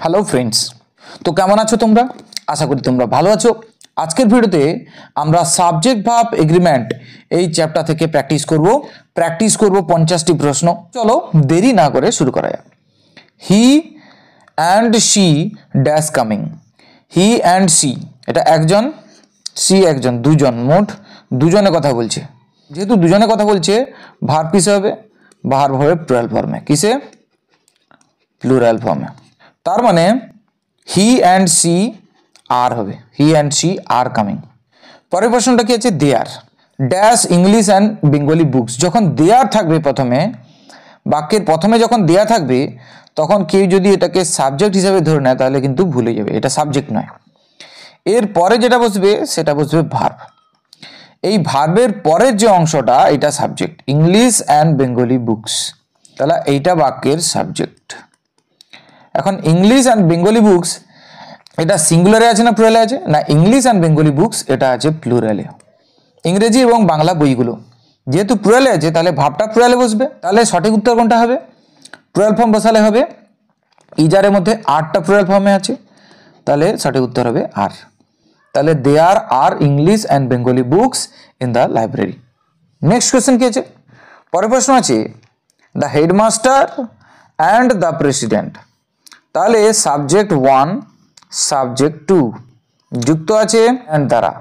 Hello friends, তো কেমন আছো তোমরা? আশা করি তোমরা ভালো আছো। আজকের ভিডিওতে আমরা সাবজেক্ট ভার্ব এগ্রিমেন্ট এই চ্যাপ্টার থেকে প্র্যাকটিস করব 50টি প্রশ্ন। চলো দেরি না করে শুরু করা যাক। He and she dash coming. He and she, এটা একজন, সি একজন, দুজন, মোট দুজনে কথা বলছে। যেহেতু দুজনে কথা বলছে, ভার্ব কিসে হবে? ভার্ব হবে প্লুরাল ফর্মে। কিসে? প্লুরাল ফর্মে। তার মানে হি অ্যান্ড সি আর হবে, he and she are coming. পরের প্রশ্নটা কি আছে? There dash English and Bengali books. যখন দেয়ার থাকবে প্রথমে, বাক্যের প্রথমে যখন দেয়া থাকবে, তখন কেউ যদি এটাকে সাবজেক্ট হিসেবে ধরে নেয় তাহলে কিন্তু ভুলে যাবে, এটা সাবজেক্ট নয়। এর পরে যেটা বসবে সেটা বসবে ভার্ব। এই ভার্বের পরের যে অংশটা, এটা subject, English and Bengali books. তাহলে এইটা বাক্যের সাবজেক্ট। এখন ইংলিশ অ্যান্ড বেঙ্গলি বুকস, এটা সিঙ্গুলারে আছে না প্লুরালে আছে? না, ইংলিশ অ্যান্ড বেঙ্গলি বুকস এটা আছে প্লুরালে। ইংরেজি এবং বাংলা বইগুলো যেহেতু প্লুরালে আছে, তাহলে ভাবটা প্লুরালে বসবে। তাহলে সঠিক উত্তর কোনটা হবে? প্লুরাল ফর্ম বসালে হবে। ইজারের মধ্যে আরটা প্লুরাল ফর্মে আছে, তাহলে সঠিক উত্তর হবে আর। তাহলে there are English and Bengali books in the library. Next question কি আছে? পরের প্রশ্ন আছে the headmaster and the president. তাহলে সাবজেক্ট 1 সাবজেক্ট 2 যুক্ত আছে অ্যান্ড দ্বারা,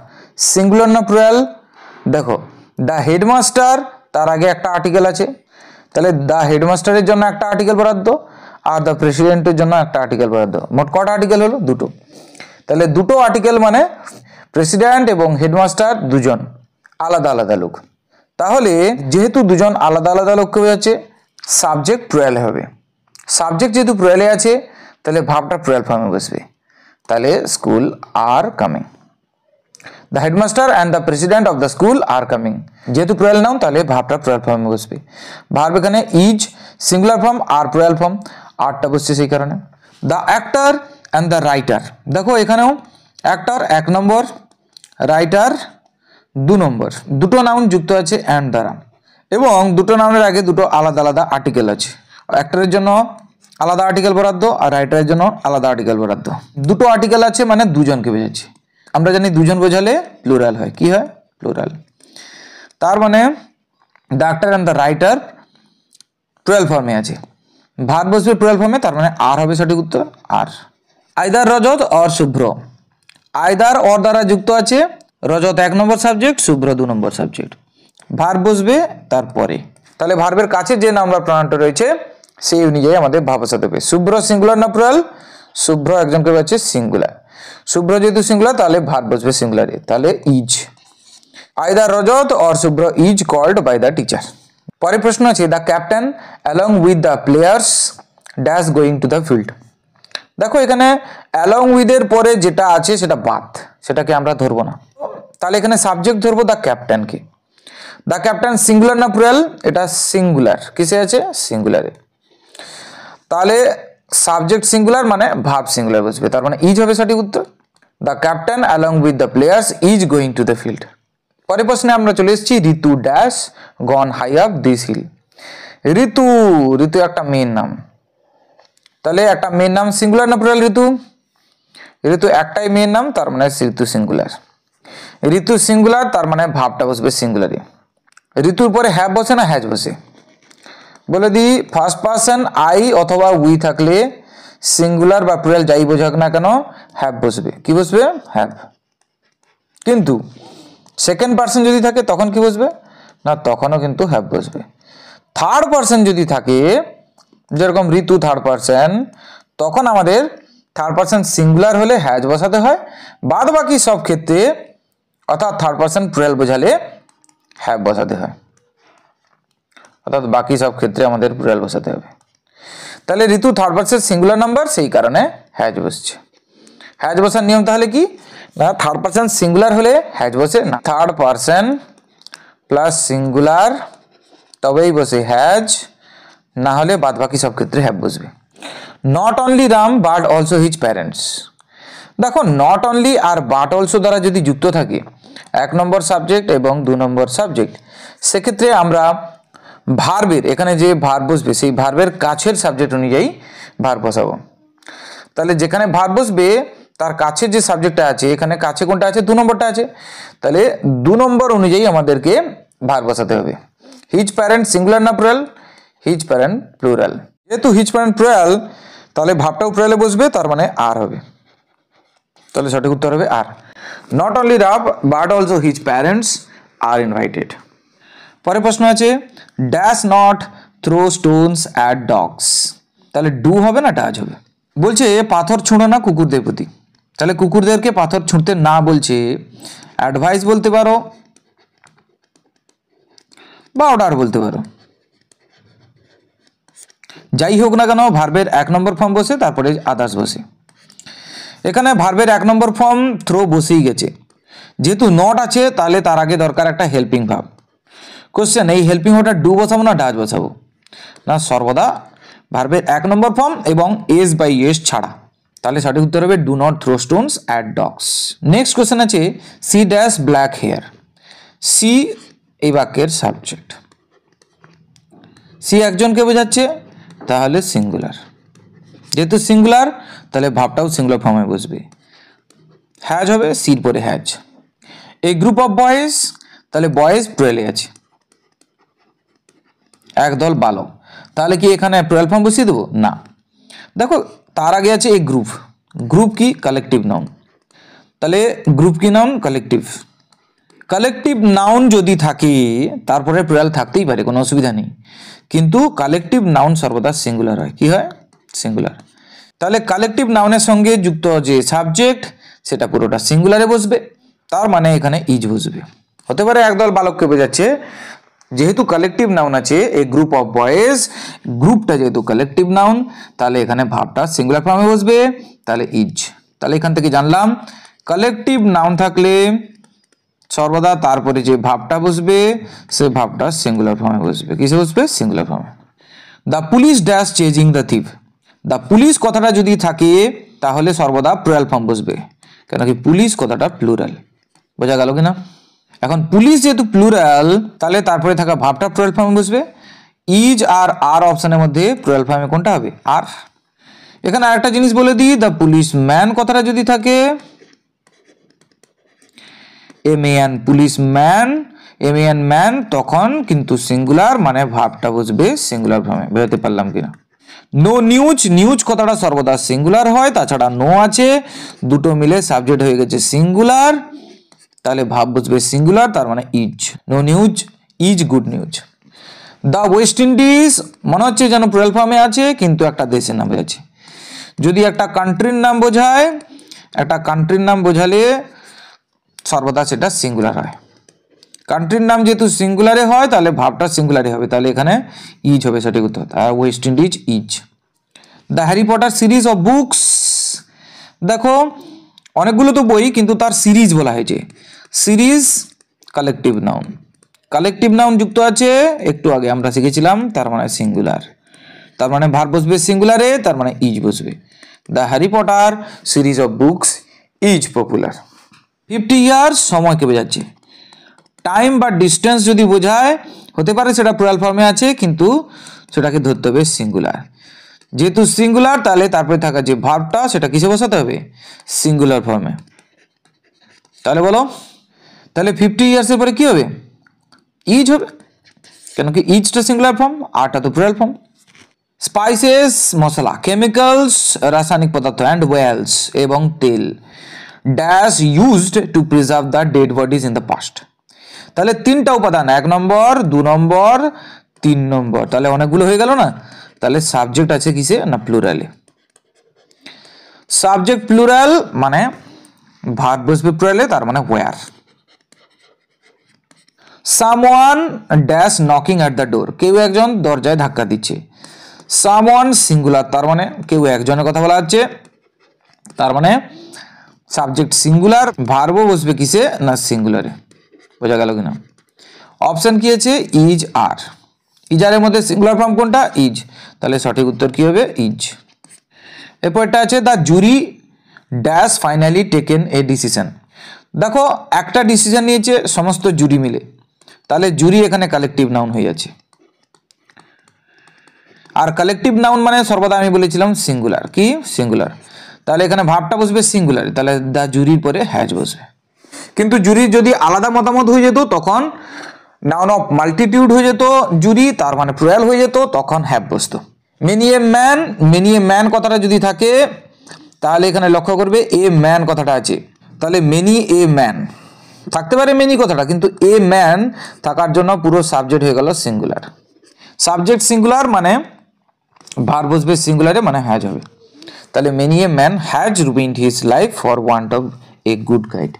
সিঙ্গুলার না প্লুরাল? দেখো, দ্য হেডমাস্টার, তার আগে একটা আর্টিকেল আছে, তাহলে দ্য হেডমাস্টারের জন্য একটা আর্টিকেল বরাদ্দ, আর দ্য প্রেসিডেন্টের জন্য একটা আর্টিকেল বরাদ্দ। মোট কটা আর্টিকেল হলো? দুটো। তাহলে দুটো আর্টিকেল মানে প্রেসিডেন্ট এবং হেডমাস্টার দুজন আলাদা আলাদা লোক। তাহলে যেহেতু দুজন আলাদা আলাদা লোককে বোঝাচ্ছে, সাবজেক্ট প্লুরালে হবে। সাবজেক্ট যেহেতু প্লুরালে আছে, তাহলে ভাবটা প্লুরাল ফর্মে বসবে। তাহলে school are coming. The headmaster and the president of the school are coming, যেহেতু প্লুরাল নাউন, তাহলে ভাবটা প্লুরাল ফর্মে বসবে। ভার্ব এখানে is singular form are plural form, আরটা বসছে সেই কারণে। The actor and the writer, দেখো এখানেও অ্যাক্টর 1 নম্বর, রাইটার 2 নম্বর, দুটো নাউন যুক্ত আছে অ্যান্ড দ্বারা, এবং দুটো নাউনের আগে দুটো আলাদা আলাদা আর্টিকেল আছে। অ্যাক্টরের জন্য আলাদা আর্টিকেল বরাদ্দ আর রাইটারের জন্য আলাদা আর্টিকেল বরাদ্দ। দুটো আর্টিকেল আছে মানে দুজনকে বোঝাচ্ছে। আমরা জানি দুজন বোঝালে প্লুরাল হয়। কি হয়? প্লুরাল। তার মানে the actor and the writer plural ফর্মে আছে, ভার্ব বসবে প্লুরাল ফর্মে, তার মানে আর হবে সঠিক উত্তর are. Either Rajat or Shubhra, either or দ্বারা যুক্ত আছে, রজত 1 নম্বর সাবজেক্ট, শুভ্র 2 নম্বর সাবজেক্ট। ভার্ব বসবে তারপরে। তাহলে ভার্বের কাছে যে নাম্বার প্রণামটা রয়েছে সেই অনুযায়ী আমাদের ভাব বসাতে হবে। শুভ্র সিঙ্গুলার না প্লুরাল? শুভ্র একজনকে বলছে সিঙ্গুলার, শুভ্র যেহেতু সিঙ্গুলার তাহলে ভার্ব বসবে সিঙ্গুলারে, তাহলে is. Either Rajat or Shubhra is called by the teacher. পরের প্রশ্ন আছে the captain along with the players dash going to the field. দেখো এখানে অ্যালং উইথ এর পরে যেটা আছে সেটা বাদ, সেটাকে আমরা ধরবো না। তাহলে এখানে সাবজেক্ট ধরবো দ্য ক্যাপ্টেনকে। দ্য ক্যাপ্টেন সিঙ্গুলার না প্লুরাল? এটা সিঙ্গুলার। কিসে আছে? সিঙ্গুলারে। তাহলে সাবজেক্ট সিঙ্গুলার মানে ভার্ব সিঙ্গুলার বসবে, তার মানে ইজ হবে সঠিক উত্তর। The captain along with the players is going to the field. পরের প্রশ্নে আমরা চলে এসেছি Ritu dash gone high up this hill. Ritu, Ritu একটা মেয়ের নাম, তাহলে একটা মেয়ের নাম সিঙ্গুলার না প্লুরাল? ঋতু, ঋতু একটাই মেয়ের নাম, তার মানে ঋতু সিঙ্গুলার। ঋতু সিঙ্গুলার, তার মানে ভাবটা বসবে সিঙ্গুলারে। ঋতুর পরে হ্যাভ বসে না হ্যাজ বসে? বলে দিই, ফার্স্ট পার্সন আই অথবা উই থাকলে সিঙ্গুলার বা প্লুরাল যাই বোঝাক না কেন, হ্যাভ বসবে। কি বসবে? হ্যাভ। কিন্তু সেকেন্ড পার্সন যদি থাকে তখন কি বসবে? না, তখনও কিন্তু হ্যাভ বসবে। থার্ড পার্সন যদি থাকে, যেরকম ঋতু থার্ড পার্সন, তখন আমাদের থার্ড পার্সন সিঙ্গুলার হলে হ্যাজ বসাতে হয়, বাদ বাকি সব ক্ষেত্রে অর্থাৎ থার্ড পার্সন প্লুরাল বোঝালে হ্যাভ বসাতে হয়, অর্থাৎ বাকি সব ক্ষেত্রে আমাদের প্লুরাল বসাতে হবে। তাহলে ঋতু থার্ড পার্সন সিঙ্গুলার নাম্বার, সেই কারণে হ্যাজ বসছে। হ্যাজ বসার নিয়ম তাহলে কি? না, থার্ড পার্সন সিঙ্গুলার হলে হ্যাজ বসে না, থার্ড পার্সন প্লাস সিঙ্গুলার তবেই বসে হ্যাজ, না হলে বাদ বাকি সব ক্ষেত্রে হ্যাভ বসবে। Not only Ram but also his parents. দেখো, নট অনলি আর বাট অলসো দ্বারা যদি যুক্ত থাকে, 1 নম্বর সাবজেক্ট এবং 2 নম্বর সাবজেক্ট, সেক্ষেত্রে আমরা ভার্বের এখানে যে ভার্ব বসবে সেই ভার্বের কাছের সাবজেক্ট অনুযায়ী ভার্ব বসাবো। তাহলে যেখানে ভার্ব বসবে তার কাছে যে সাবজেক্টটা আছে, এখানে কাছে কোনটা আছে, 2 নম্বরটা আছে, তাহলে 2 নম্বর অনুযায়ী আমাদেরকে ভার্ব বসাতে হবে। হিজ প্যারেন্ট সিঙ্গুলার না প্লুরাল? His parent plural. যেহেতু হিজ প্যারেন্ট প্লুরাল, তাহলে ভার্বটাও প্লুরালে বসবে, তার মানে আর হবে। তাহলে সঠিক উত্তর হবে are. Not only Ralph but also his parents are invited. পরের প্রশ্ন আছে dash not throw stones at dogs. তাহলে ডু হবে না ডাজ হবে? বলছে পাথর ছুঁড়ো না কুকুরদের প্রতি। তাহলে কুকুরদেরকে পাথর ছুঁড়তে না বলছে, অ্যাডভাইস বলতে পারো বা অর্ডার বলতে পারো। যাই হোক না কেন ভার্বের 1 নম্বর ফর্ম বসে, তারপরে আদার্স বসে। এখানে ভার্বের 1 নম্বর ফর্ম থ্রো বসেই গেছে। যেহেতু নট আছে, তাহলে তার আগে দরকার একটা হেল্পিং ভার্ব। কোশ্চেন, এই হেল্পিং ভার্বটা ডু বসাবো না ডাজ বসাবো? না, সর্বদা ভার্বের 1 নম্বর ফর্ম এবং এস বাই এস ছাড়া। তাহলে সঠিক উত্তর হবে do not throw stones at dogs. Next question আছে she dash black hair. She এই বাক্যের সাবজেক্ট। সি একজনকে বোঝাচ্ছে, তাহলে সিঙ্গুলার। যেহেতু সিঙ্গুলার, তাহলে ভাবটাও সিঙ্গুলার ফর্মে বসবে। হ্যাজ হবে, সির পরে হ্যাজ। এই গ্রুপ অফ বয়েজ, তাহলে বয়েজ প্লুরালে আছে। একদল বালক, তাহলে কি এখানে প্লুরাল ফর্ম বসিয়ে দেবো? না। দেখো তার আগে আছে এই গ্রুপ। গ্রুপ কি? Collective noun. তাহলে গ্রুপ কি নাউন? কালেকটিভ। কালেকটিভ নাউন যদি থাকে তারপরে প্লুরাল থাকতেই পারে, কোনো অসুবিধা নেই, কিন্তু কালেকটিভ নাউন সর্বদা সিঙ্গুলার হয়। কি হয়? সিঙ্গুলার। তাহলে কালেকটিভ নাউনের সঙ্গে যুক্ত যে সাবজেক্ট, সেটা পুরোটা সিঙ্গুলারে বসবে, তার মানে এখানে ইজ বসবে। হতে পারে একদল বালককে বোঝাচ্ছে, যেহেতু কালেকটিভ নাউন আছে এ গ্রুপ অফ বয়েজ, গ্রুপটা যেহেতু কালেকটিভ নাউন, তাহলে এখানে ভাবটা সিঙ্গুলার ফর্মে বসবে, তাহলে ইজ। তাহলে এখান থেকে জানলাম কালেকটিভ নাউন থাকলে সর্বদা তারপরে যে ভাবটা বসবে সে ভাবটা সিঙ্গুলার ফর্মে বসবে। কিসে বসবে? সিঙ্গুলার ফর্মে। The police dash chasing the thief. The police কথাটা যদি থাকে তাহলে সর্বদা প্লুরাল ফর্ম বসবে, কেন কি পুলিশ কথাটা প্লুরাল। বোঝা গেল কিনা? এখন পুলিশ যেহেতু প্লুরাল, তাহলে তারপরে থাকা ভাবটা প্লুরাল ফর্মে বসবে। ইজ আর আর অপশনের মধ্যে প্লুরাল ফর্মে কোনটা হবে? আর। এখানে আরেকটা জিনিস বলে দিই, দ্য পুলিশ ম্যান কথাটা যদি থাকে, এমএএন পুলিশ ম্যান, এমএএন ম্যান, তখন কিন্তু সিঙ্গুলার, মানে ভাবটা বসবে সিঙ্গুলার ফর্মে। বেরোতে পারলাম কিনা? নো নিউজ, নিউজ কথাটা সর্বদা সিঙ্গুলার হয়, তাছাড়া নো আছে, দুটো মিলে সাবজেক্ট হয়ে গেছে সিঙ্গুলার, তাহলে ভাব বসবে সিঙ্গুলার, তার মানে is. No news is good news. The West Indies মনে হচ্ছে যেন প্লুরাল ফর্মে আছে, কিন্তু একটা দেশের নাম বোঝাচ্ছে। যদি একটা কান্ট্রির নাম বোঝায়, একটা কান্ট্রির নাম বোঝালে সর্বদা সেটা সিঙ্গুলার হয়। কান্ট্রির নাম যেহেতু সিঙ্গুলারে হয়, তাহলে ভাবটা সিঙ্গুলারে হবে, তাহলে এখানে ইজ হবে সঠিক উত্তর। West Indies is. The Harry Potter series of books. দেখো অনেকগুলো তো বই, কিন্তু তার সিরিজ বলা হয়েছে। Series collective noun, collective noun যুক্ত আছে, একটু আগে আমরা শিখেছিলাম, তার মানে সিঙ্গুলার, তার মানে ভার্ব বসবে সিঙ্গুলারে, তার মানে ইজ বসবে। The Harry Potter series of books is popular. 50 years সময়কে বোঝাচ্ছে। টাইম বা ডিস্টেন্স যদি বোঝায়, হতে পারে সেটা প্লুরাল ফর্মে আছে, কিন্তু সেটাকে ধরতে হবে সিঙ্গুলার। যেহেতু সিঙ্গুলার, তাহলে তারপরে থাকা যে ভার্বটা সেটা কিসে বসাতে হবে? সিঙ্গুলার ফর্মে। তাহলে বলো, তাহলে 50 ইয়ার্সের পরে কি হবে? ইজ হবে, কেন কি ইজটা সিঙ্গুলার ফর্ম, আরটা তো প্লুরাল ফর্ম। স্পাইসেস মশলা, কেমিক্যালস রাসায়নিক পদার্থ, অ্যান্ড ওয়েলস এবং তেল, dash used to preserve the dead bodies in the past. তাহলে 3টা উপাদান, 1 নম্বর, 2 নম্বর, 3 নম্বর, তাহলে অনেকগুলো হয়ে গেল না? তাহলে সাবজেক্ট আছে কিসে? না প্লুরালে। সাবজেক্ট প্লুরাল মানে ভার্ব বসবে প্লুরালে, তার মানে were. Someone dash knocking at the door, কেউ একজন দরজায় ধাক্কা দিচ্ছে। সামওয়ান সিঙ্গুলার, তার মানে কেউ একজনের কথা বলা হচ্ছে, তার মানে সাবজেক্ট সিঙ্গুলার, ভার্বও বসবে কিসে? না সিঙ্গুলারে। বোঝা গেল কিনা? অপশন কি আছে? ইজ আর। ইজারের মধ্যে সিঙ্গুলার ফর্ম কোনটা? ইজ। তাহলে সঠিক উত্তর কি হবে? ইজ। এরপরটা আছে the jury dash finally taken a decision. দেখো একটা ডিসিশন নিয়েছে সমস্ত জুরি মিলে, তাহলে জুরি এখানে কালেকটিভ নাউন হয়ে যাচ্ছে। আর কালেকটিভ নাউন মানে সর্বদা আমি বলেছিলাম সিঙ্গুলার। কি? সিঙ্গুলার। তাহলে এখানে ভাবটা বসবে সিঙ্গুলারে, তাহলে দ্য জুরির পরে হ্যাজ বসবে। কিন্তু জুরির যদি আলাদা মতামত হয়ে যেত তখন নাউন অফ মাল্টিটিউড হয়ে যেত জুরি, তার মানে প্লুরাল হয়ে যেত, তখন হ্যাভ বসতো। মেনি এ ম্যান কথাটা যদি থাকে তাহলে এখানে লক্ষ্য করবে এ ম্যান কথাটা আছে, তাহলে মেনি এ ম্যান থাকতে পারে মেনি কথাটা, কিন্তু এ ম্যান থাকার জন্য পুরো সাবজেক্ট হয়ে গেল সিঙ্গুলার। সাবজেক্ট সিঙ্গুলার মানে ভার্ব বসবে সিঙ্গুলারে, মানে হ্যাজ হবে। তাহলে many a man has ruined his life for want of a good guide.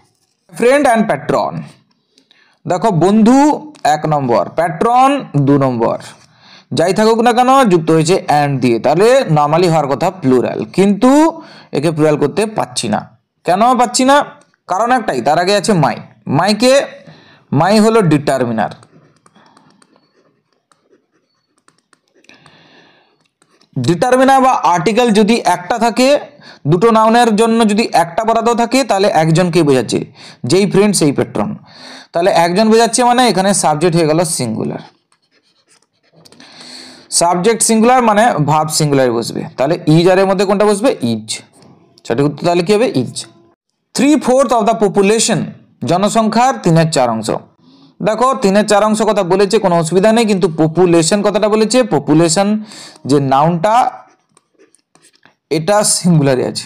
Friend and patron, দেখো বন্ধু 1 নম্বর, প্যাট্রন 2 নম্বর, যাই থাকুক না কেন যুক্ত হয়েছে অ্যান্ড দিয়ে, তাহলে নর্মালি হওয়ার কথা প্লুরাল, কিন্তু একে প্লুরাল করতে পাচ্ছি না। কেন পাচ্ছি না? কারণ একটাই, তার আগে আছে মাই। মাই হলো ডিটারমিনার। ডিটারমিনার বা আর্টিকেল যদি একটা থাকে, দুটো নাউনের জন্য যদি একটা বরাদ্দ থাকে, তাহলে একজনকে বোঝাচ্ছে, যেই ফ্রেন্ড সেই প্যাট্রন। তাহলে একজন বোঝাচ্ছে মানে এখানে সাবজেক্ট হয়ে গেল সিঙ্গুলার। সাবজেক্ট সিঙ্গুলার মানে ভার্ব সিঙ্গুলার বসবে, তাহলে ইজ আর এর মধ্যে কোনটা বসবে? ইজ। সঠিক উত্তর তাহলে কি হবে? ইজ। 3/4 অফ দ্য পপুলেশন, জনসংখ্যার 3/4 অংশ। দেখো 3/4 অংশ কথা বলেছে, কোনো অসুবিধা নেই, কিন্তু পপুলেশন কথাটা বলেছে, পপুলেশন যে নাউনটা এটা সিঙ্গুলারে আছে,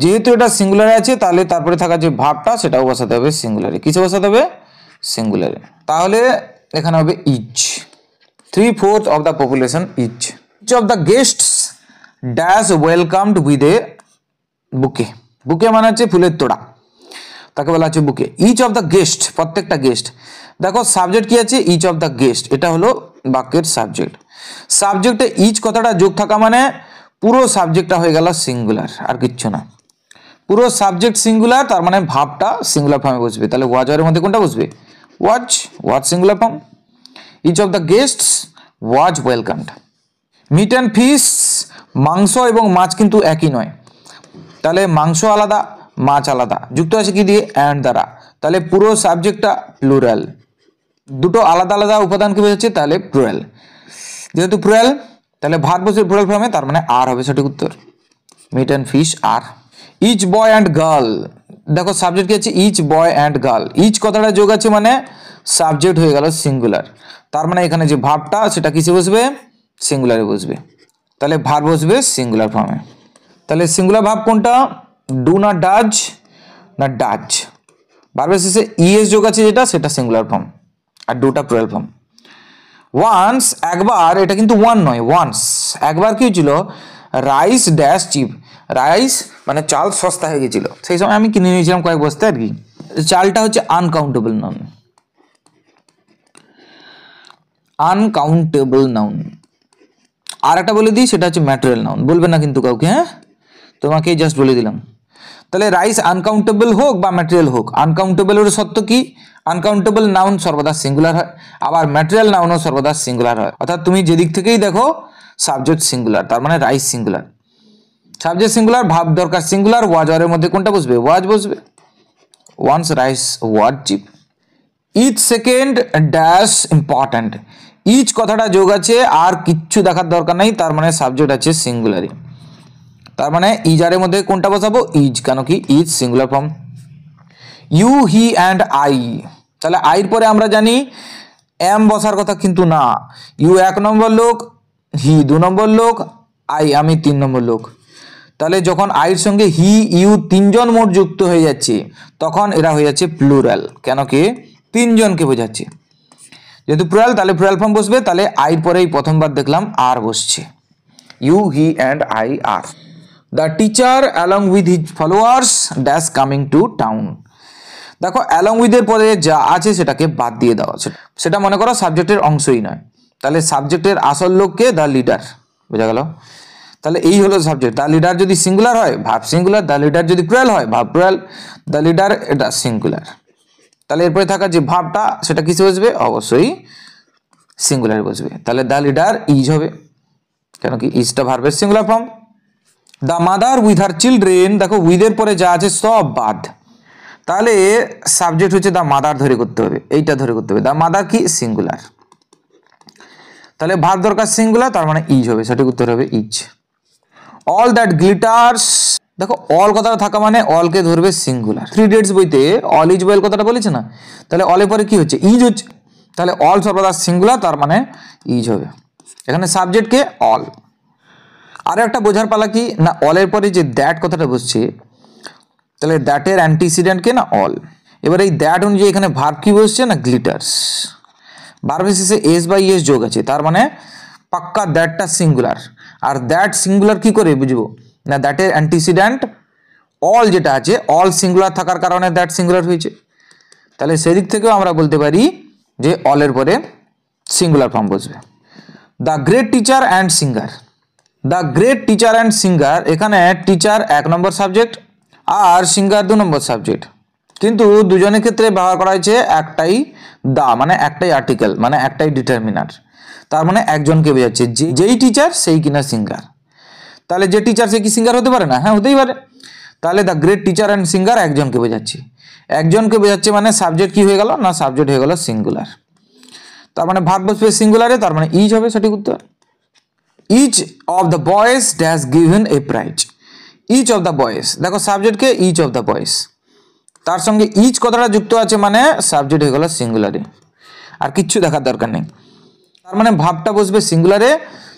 যেহেতু এটা সিঙ্গুলারে আছে তাহলে তারপরে থাকা যে ভার্বটা সেটাও বসাতে হবে সিঙ্গুলারে। কিসে বসাতে হবে? সিঙ্গুলারে। তাহলে এখানে হবে is. 3/4 of the population is. Each of the guests dash welcomed with a bouquet. Bouquet মানে হচ্ছে ফুলের তোড়া, তাকে বলা হচ্ছে বুকে। ইচ অফ দ্য গেস্ট, প্রত্যেকটা গেস্ট। দেখো সাবজেক্ট কি আছে? ইচ অফ দ্য গেস্ট, এটা হলো বাক্যের সাবজেক্ট। সাবজেক্টে ইচ কথাটা যোগ থাকা মানে পুরো সাবজেক্টটা হয়ে গেল সিঙ্গুলার, আর কিচ্ছু না। পুরো সাবজেক্ট সিঙ্গুলার, তার মানে ভাবটা সিঙ্গুলার ফর্মে বসবে। তাহলে ওয়াজ এর মধ্যে কোনটা বসবে? Was singular form. Each of the guests was welcomed. Meat and fish, মাংস এবং মাছ কিন্তু একই নয়, তাহলে মাংস আলাদা, মাছ আলাদা, যুক্ত আছে কি দিয়ে? অ্যান্ড দ্বারা। তাহলে পুরো সাবজেক্টটা প্লুরাল, দুটো আলাদা আলাদা উপাদানকে বোঝাচ্ছে, তাহলে প্লুরাল। যেহেতু প্লুরাল তাহলে ভার্ব বসবে প্লুরাল ফর্মে, তার মানে আর হবে সঠিক উত্তর। Meat and fish are. Each boy and girl, দেখো সাবজেক্ট কি আছে? Each boy and girl. Each কথাটা যোগ আছে মানে সাবজেক্ট হয়ে গেল সিঙ্গুলার, তার মানে এখানে যে ভার্বটা সেটা কিসে বসবে? সিঙ্গুলারে বসবে। তাহলে ভার্ব বসবে সিঙ্গুলার ফর্মে। তাহলে সিঙ্গুলার ভার্ব কোনটা? ডু না ডাজ না ডাজ। ভার্বের শেষে ইএস যোগ আছে যেটা, সেটা সিঙ্গুলার ফর্ম, আর ডুটা প্লুরাল ফর্ম। ওয়ান্স, একবার, এটা কিন্তু ওয়ান নয়, ওয়ান্স। একবার কি হয়েছিল? Rice dash chip. রাইস মানে চাল সস্তা হয়ে গেছিল, সেই সময় আমি কিনে নিয়েছিলাম কয়েক বস্তা আর কি। চালটা হচ্ছে আনকাউন্টেবল নাউন। Uncountable noun. আর একটা বলে দিই, সেটা হচ্ছে ম্যাটেরিয়াল নাউন। বলবে না কিন্তু কাউকে, হ্যাঁ, তোমাকেই জাস্ট বলে দিলাম। তাহলে রাইস আনকাউন্টেবল হোক বা ম্যাটেরিয়াল হোক, আনকাউন্টেবলের সত্য কি? আনকাউন্টেবল নাউন সর্বদা সিঙ্গুলার হয়, আবার ম্যাটেরিয়াল নাউনও সর্বদা সিঙ্গুলার হয়। অর্থাৎ তুমি যেদিক থেকেই দেখো সাবজেক্ট সিঙ্গুলার, তার মানে রাইস সিঙ্গুলার। সাবজেক্ট সিঙ্গুলার, ভাব দরকার সিঙ্গুলার, ওয়াজ এর মধ্যে কোনটা বসবে? ওয়াজ বসবে। Once rice was cheap. Each second dash important. Each কথাটা যোগ আছে, আর কিচ্ছু দেখার দরকার নাই, তার মানে সাবজেক্ট আছে সিঙ্গুলারি, তার মানে ইজ আর এর মধ্যে কোনটা বসাবো? ইজ, কেন কি is singular form. You, he and I, তাহলে আইর পরে আমরা জানি এম বসার কথা, কিন্তু না। ইউ 1 নম্বর লোক, হি 2 নম্বর লোক, আই আমি 3 নম্বর লোক। তাহলে যখন আইর সঙ্গে হি ইউ 3 জন মোট যুক্ত হয়ে যাচ্ছে, তখন এরা হয়ে যাচ্ছে প্লুরাল, কেন কি 3 জনকে বোঝাচ্ছে। যেহেতু প্লুরাল তাহলে প্লুরাল ফর্ম বসবে, তাহলে আইর পরেই প্রথমবার দেখলাম আর বসছে। You, he and I are. The teacher along with his followers dash coming to town. দেখো অ্যালং উইথ এর পরে যা আছে সেটাকে বাদ দিয়ে দেওয়া, সেটা মনে করো সাবজেক্টের অংশই নয়। তাহলে সাবজেক্টের আসল লোককে? দ্য লিডার, বোঝা গেল? তাহলে এই হলো সাবজেক্ট। দ্য লিডার যদি সিঙ্গুলার হয় ভার্ব সিঙ্গুলার, দ্য লিডার যদি প্লুরাল হয় ভার্ব প্লুরাল। দ্য লিডার এটা সিঙ্গুলার, তাহলে এরপরে থাকা যে ভার্বটা সেটা কিসে বসবে? অবশ্যই সিঙ্গুলারে বসবে। তাহলে দ্য লিডার ইজ হবে, কেন কি ইজটা ভার্বের singular form. The mother with her children, দেখো উইথ এর পরে যা আছে সব বাদ, তাহলে সাবজেক্ট হচ্ছে দ্য মাদার ধরে করতে হবে, এইটা ধরে করতে হবে। দ্য মাদার কি? সিঙ্গুলার, তাহলে ভার্ব দরকার সিঙ্গুলার, তার মানে ইজ হবে, সঠিক উত্তর হবে ইজ। অল দ্যাট গ্লিটার্স, দেখো অল কথাটা থাকা মানে অলকে ধরবে সিঙ্গুলার। 3 Idiots বইতে অল ইজ ওয়েল কথাটা বলেছে না, তাহলে অলের পরে কি হচ্ছে, ইজ হচ্ছে, তাহলে অল সর্বদা সিঙ্গুলার, তার মানে ইজ হবে। এখানে সাবজেক্টকে অল। আর একটা বোঝার পালা কি না, অলের পরে যে দ্যাট কথাটা বসছে, তাহলে দ্যাটের অ্যান্টিসিডেন্টকে না অল। এবার এই দ্যাট অনুযায়ী এখানে ভার্ব কি বসছে না গ্লিটার্স, ভার্বের শেষে এস বাই এস যোগ আছে, তার মানে পাক্কা দ্যাটটা সিঙ্গুলার। আর দ্যাট সিঙ্গুলার কি করে বুঝবো না, দ্যাটের অ্যান্টিসিডেন্ট অল যেটা আছে, অল সিঙ্গুলার থাকার কারণে দ্যাট সিঙ্গুলার হয়েছে। তাহলে সেদিক থেকেও আমরা বলতে পারি যে অলের পরে সিঙ্গুলার ফর্ম বসবে। The great teacher and singer, the great teacher and singer, এখানে টিচার 1 নম্বর সাবজেক্ট আর সিঙ্গার 2 নম্বর সাবজেক্ট, কিন্তু দুজনের ক্ষেত্রে ব্যবহার করা হয়েছে একটাই দা, মানে একটাই আর্টিকেল, মানে একটাই ডিটারমিনার, তার মানে একজনকে বোঝাচ্ছে, যেই টিচার সেই কিনা সিঙ্গার। তাহলে যে টিচার সে কি সিঙ্গার হতে পারে না? হ্যাঁ, হতেই পারে। তাহলে the great teacher and singer একজনকে বোঝাচ্ছে, একজনকে বোঝাচ্ছে মানে সাবজেক্ট কি হয়ে গেল না, সাবজেক্ট হয়ে গেল সিঙ্গুলার, তার মানে ভার্ব বসবে সিঙ্গুলারে, তার মানে ইজ হবে সঠিক উত্তর। Each of the boys dash given a prize, each of the boys, দেখো সাবজেক্টকে ইচ অফ দ্য বয়েজ, তার সঙ্গে ইচ কথাটা যুক্ত আছে মানে সাবজেক্ট হয়ে গেল সিঙ্গুলারে, আর কিচ্ছু দেখার দরকার নেই। তার মানে ভাবটা বসবে সিঙ্গুলারে,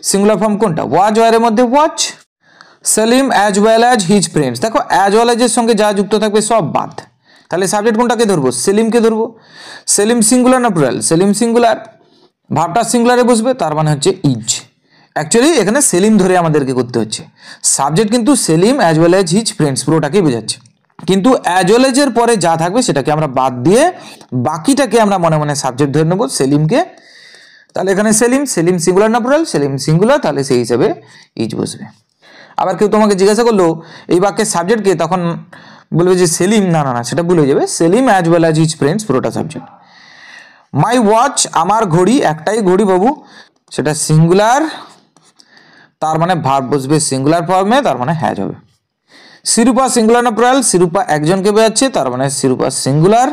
সিঙ্গুলার ফর্ম কোনটা, ওয়াজ ওয়ারের মধ্যে watch. Salim as well as his friends, দেখো অ্যাজ ওয়েল অ্যাজ এর সঙ্গে যা যুক্ত থাকবে সব বাদ, তাহলে সাবজেক্ট কোনটাকে ধরবো, সেলিমকে ধরবো। সেলিম সিঙ্গুলার না প্লুরাল, সেলিম সিঙ্গুলার, ভাবটা সিঙ্গুলারে বসবে, তার মানে হচ্ছে ইজ। অ্যাকচুয়ালি এখানে সেলিম ধরে আমাদেরকে করতে হচ্ছে, সাবজেক্ট কিন্তু Salim as well as his friends পুরোটাকেই বোঝাচ্ছে, কিন্তু অ্যাজ ওয়েল এজ এর পরে যা থাকবে সেটাকে আমরা বাদ দিয়ে বাকিটাকে আমরা মনে মনে সাবজেক্ট ধরে নেব সেলিমকে। তাহলে এখানে সেলিম, সেলিম সিঙ্গুলার না প্লুরাল, সেলিম সিঙ্গুলার, তাহলে সেই হিসাবে ইজ বসবে। আবার কেউ তোমাকে জিজ্ঞাসা করলো এই বাক্যের সাবজেক্টকে, তখন বলবে যে সেলিম, না না না, সেটা ভুলে যাবে, Salim as well as his friends পুরোটা সাবজেক্ট। মাই ওয়াচ, আমার ঘড়ি, একটাই ঘড়ি বাবু, সেটা সিঙ্গুলার, তার মানে ভার্ব বসবে সিঙ্গুলার ফর্মে, তার মানে হ্যাজ হবে। শিরূপা সিঙ্গুলার না প্লুরাল, শিরূপা একজনকে বোঝাচ্ছে, তার মানে শিরূপা সিঙ্গুলার,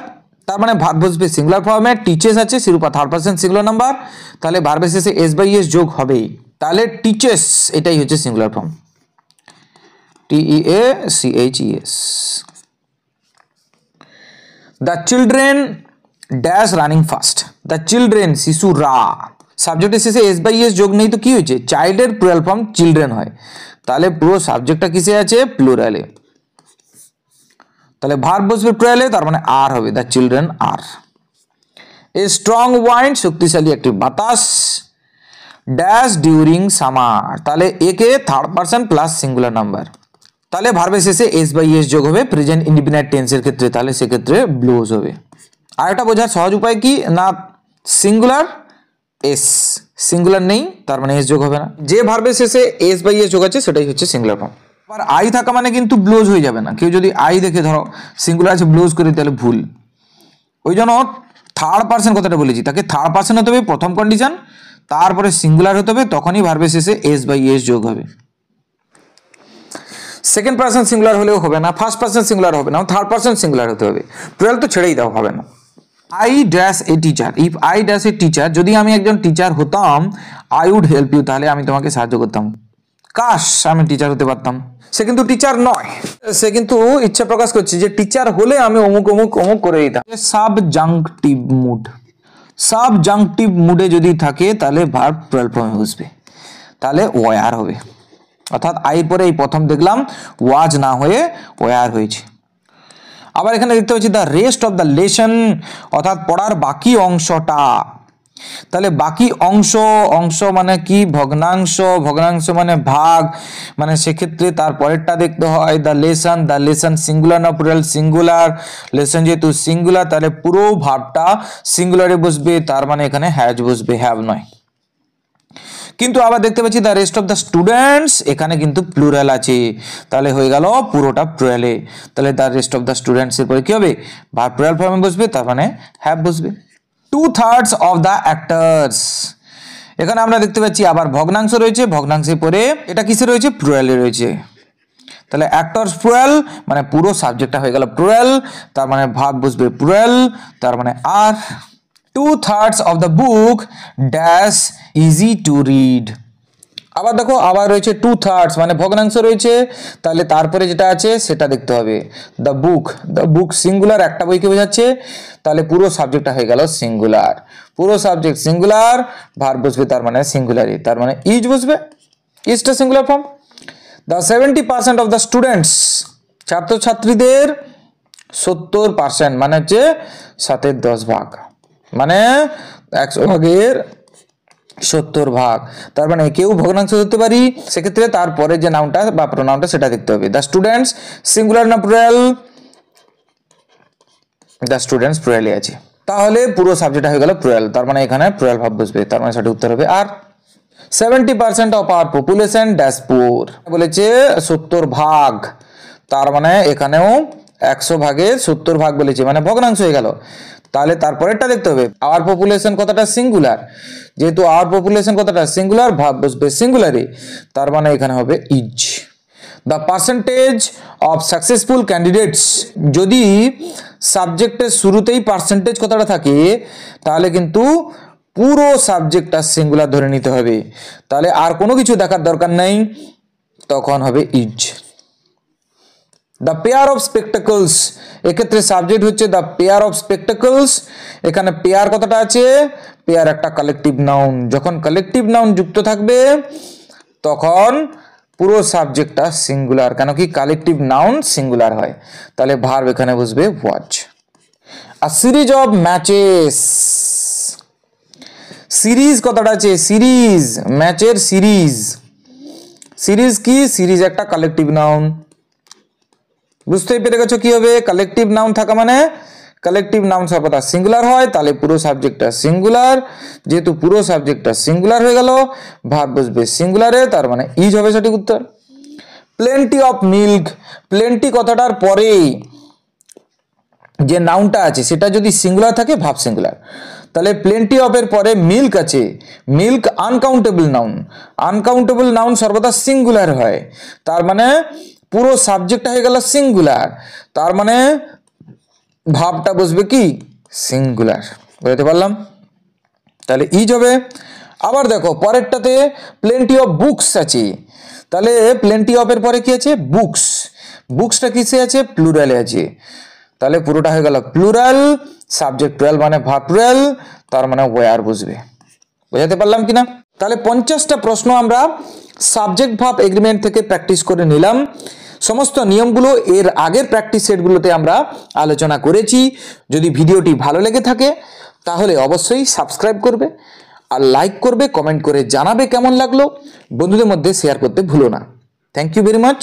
তার মানে ভার্ব বসবে সিঙ্গুলার ফর্মে। টিচেস আছে, শিরূপা 3rd পারসন সিঙ্গুলার নাম্বার, তাহলে ভার্বের শেষে এস বাই এস যোগ হবেই, তাহলে টিচেস এটাই হচ্ছে singular form, TEACHES। The children dash running fast, the children শিশুরা, সাবজেক্টের শেষে এস বাই এস যোগ নেই তো কি হয়েছে, চাইল্ডের প্লুরাল ফর্ম চিলড্রেন হয়, তাহলে পুরো সাবজেক্টটা কিসে আছে, প্লুরালে, তাহলে ভার্ব বসবে প্লুরালে, তার মানে আর হবে, the children are. A strong wind, শক্তিশালী একটি বাতাস, ড্যাশ ডিউরিং সামার, তাহলে একে 3rd person plus singular number, তাহলে ভার্বের শেষে এস বাই এস যোগ হবে প্রেজেন্ট ইনডিফিনাইট টেন্সের ক্ষেত্রে, তাহলে সেক্ষেত্রে ব্লোজ হবে। আর একটা বোঝার সহজ উপায় কি না, সিঙ্গুলার এস, সিঙ্গুলার নেই তার মানে এস যোগ হবে না, যে ভার্বের শেষে এস বাই এস যোগ আছে সেটাই হচ্ছে সিঙ্গুলার ফর্ম। আবার আই থাকা মানে কিন্তু ব্লোজ হয়ে যাবে না, কেউ যদি আই দেখে ধরো সিঙ্গুলার আছে ব্লোজ করে, তাহলে ভুল। ওই জন্য 3rd পারসন কথাটা বলেছি, তাকে 3rd পারসন হতে হবে প্রথম কন্ডিশন, তারপরে সিঙ্গুলার হতে হবে, তখনই ভার্বের শেষে এস বাই এস যোগ হবে। 2nd পারসন সিঙ্গুলার হলেও হবে না, 1st পারসন সিঙ্গুলার হবে না, 3rd পারসন সিঙ্গুলার হতে হবে, প্লুরাল তো ছেড়েই দাও, হবে না। I dash a teacher, if I dash a teacher, যদি আমি একজন টিচার হতাম, আই উড হেল্প ইউ, তাহলে আমি তোমাকে সাহায্য করতাম। কাশ আমি টিচার হতে পারতাম, সে কিন্তু টিচার নয়, সে কিন্তু ইচ্ছা প্রকাশ করছে যে টিচার হলে আমি অমুক অমুক অমুক করে দিতাম। সাবজাংটিভ মুড, সাবজাংটিভ মুডে যদি থাকে তাহলে ভার্ব প্লুরাল ফর্মে বসবে, তাহলে ওয়ার হবে, অর্থাৎ আই পরে এই প্রথম দেখলাম ওয়াজ না হয়ে ওয়ার হয়েছে। আবার এখানে দেখতে পাচ্ছি the rest of the lesson, অর্থাৎ পড়ার বাকি অংশটা, তাহলে বাকি অংশ, অংশ মানে কি, ভগ্নাংশ, ভগ্নাংশ মানে ভাগ, মানে সেক্ষেত্রে তার পরেরটা দেখতে হয় the lesson, the lesson singular না প্লুরাল, সিঙ্গুলার, লেসন যেহেতু সিঙ্গুলার তাহলে পুরো ভাবটা সিঙ্গুলারে বসবে, তার মানে এখানে হ্যাজ বসবে, হ্যাভ নয়। কিন্তু আবার দেখতে পাচ্ছি the rest of the students, এখানে কিন্তু প্লুরাল আছে, তাহলে হয়ে গেল পুরোটা প্লুরালে, তাহলে the rest of the students এর পরে কি হবে, ভার্ব প্লুরাল ফর্মে বসবে, তার মানে হ্যাভ বসবে। 2/3 অফ দ্য অ্যাক্টরস, এখানে আমরা দেখতে পাচ্ছি আবার ভগ্নাংশ রয়েছে, ভগ্নাংশের পরে এটা কিসে রয়েছে, প্লুরালে রয়েছে, তাহলে অ্যাক্টরস প্লুরাল মানে পুরো সাবজেক্টটা হয়ে গেল প্লুরাল, তার মানে ভার্ব বসবে প্লুরাল, তার মানে আর। 2/3 of the book dash easy to read, আবার দেখো আবার রয়েছে 2/3 মানে ভগ্নাংশ রয়েছে, তাহলে তারপরে যেটা আছে সেটা দেখতে হবে। দ্য বুক সিঙ্গুলার, একটা বইকে বোঝাচ্ছে, তাহলে পুরো সাবজেক্টটা হয়ে গেল সিঙ্গুলার। পুরো সাবজেক্ট সিঙ্গুলার, ভার্ব বসবে তার মানে সিঙ্গুলারই, তার মানে ইজ বসবে, ইজটা singular form. The 70% of the students, ছাত্রছাত্রীদের 70% মানে হচ্ছে 7/10 ভাগ, মানে 100 ভাগের 70 ভাগ, তার মানে কেউ ভগ্নাংশ ধরতে পারি, সেক্ষেত্রে তারপরে যে নাউনটা বা প্রোনাউনটা সেটা দেখতে হবে। দ্য স্টুডেন্টস সিঙ্গুলার না প্লুরাল? দ্য স্টুডেন্টস প্লুরালই আছে, তাহলে পুরো সাবজেক্ট হয়ে গেল প্লুরাল, তার মানে এখানে প্লুরাল ভাব বসবে, তার মানে সঠিক উত্তর হবে আর। 70% অফ আওয়ার পপুলেশন ড্যাশ পুর, বলেছে 70 ভাগ, তার মানে এখানেও 100 ভাগের 70 ভাগ বলেছে, মানে ভগ্নাংশ হয়ে গেল, তাহলে তারপরেরটা দেখতে হবে। আওয়ার পপুলেশন কথাটা সিঙ্গুলার, যেহেতু আওয়ার পপুলেশন কথাটা সিঙ্গুলার, ভাব বসবে সিঙ্গুলারে, তার মানে এখানে হবে is. The percentage of successful candidates, যদি সাবজেক্টের শুরুতেই পার্সেন্টেজ কথাটা থাকে তাহলে কিন্তু পুরো সাবজেক্টটা সিঙ্গুলার ধরে নিতে হবে, তাহলে আর কোনো কিছু দেখার দরকার নেই, তখন হবে ইজ। দ্য পেয়ার অফ স্পেকটাকলস, এক্ষেত্রে সাবজেক্ট হচ্ছে দ্য পেয়ার অফ স্পেকটাকলস, এখানে পেয়ার কথাটা আছে, পেয়ার একটা কালেকটিভ নাউন, যখন কালেকটিভ নাউন যুক্ত থাকবে তখন পুরো সাবজেক্টটা সিঙ্গুলার, কেন কি কালেকটিভ নাউন সিঙ্গুলার হয়, তাহলে ভার্ব এখানে বসবে watch. A series of matches, series কথাটা আছে, সিরিজ ম্যাচের সিরিজ, সিরিজ কি? সিরিজ একটা কালেকটিভ নাউন, বুঝতেই পেরে গেছো কি হবে, কালেকটিভ নাউন থাকা মানে কালেকটিভ নাউন সর্বদা সিঙ্গুলার হয়, তাহলে পুরো সাবজেক্টটা সিঙ্গুলার, যেহেতু পুরো সাবজেক্টটা সিঙ্গুলার হয়ে গেল, ভার্ব বসবে সিঙ্গুলারে, তার মানে ইজ হবে সঠিক উত্তর। প্লেন্টি অফ মিল্ক, প্লেন্টি কথাটার পরে যে নাউনটা আছে সেটা যদি সিঙ্গুলার থাকে ভার্ব সিঙ্গুলার, তাহলে প্লেন্টি অফ এর পরে মিল্ক আছে, milk uncountable noun, uncountable noun সর্বদা সিঙ্গুলার হয়, তার মানে পুরো সাবজেক্টটা হয়ে গেল সিঙ্গুলার, তার মানে ভাবটা বসবে কি সিঙ্গুলার, বুঝতে পারলাম, তাহলে ইজ হবে। আবার দেখো পরেরটাতে প্লেন্টি অফ বুকস আছে, তাহলে প্লেন্টি অফ এর পরে কি আছে? বুকস, বুকসটা কিসে আছে? প্লুরালে আছে, তাহলে পুরোটা হয়ে গেল প্লুরাল, সাবজেক্ট প্লুরাল মানে ভার্ব প্লুরাল, তার মানে ওয়্যার বসবে, বুঝাতে পারলাম কিনা? তাহলে 50টা প্রশ্ন আমরা সাবজেক্ট ভার্ব এগ্রিমেন্ট থেকে প্র্যাকটিস করে নিলাম। সমস্ত নিয়মগুলো এর আগের প্র্যাকটিস সেটগুলোতে আমরা আলোচনা করেছি। যদি ভিডিওটি ভালো লেগে থাকে তাহলে অবশ্যই সাবস্ক্রাইব করবে আর লাইক করবে, কমেন্ট করে জানাবে কেমন লাগলো, বন্ধুদের মধ্যে শেয়ার করতে ভুলো না। Thank you very much.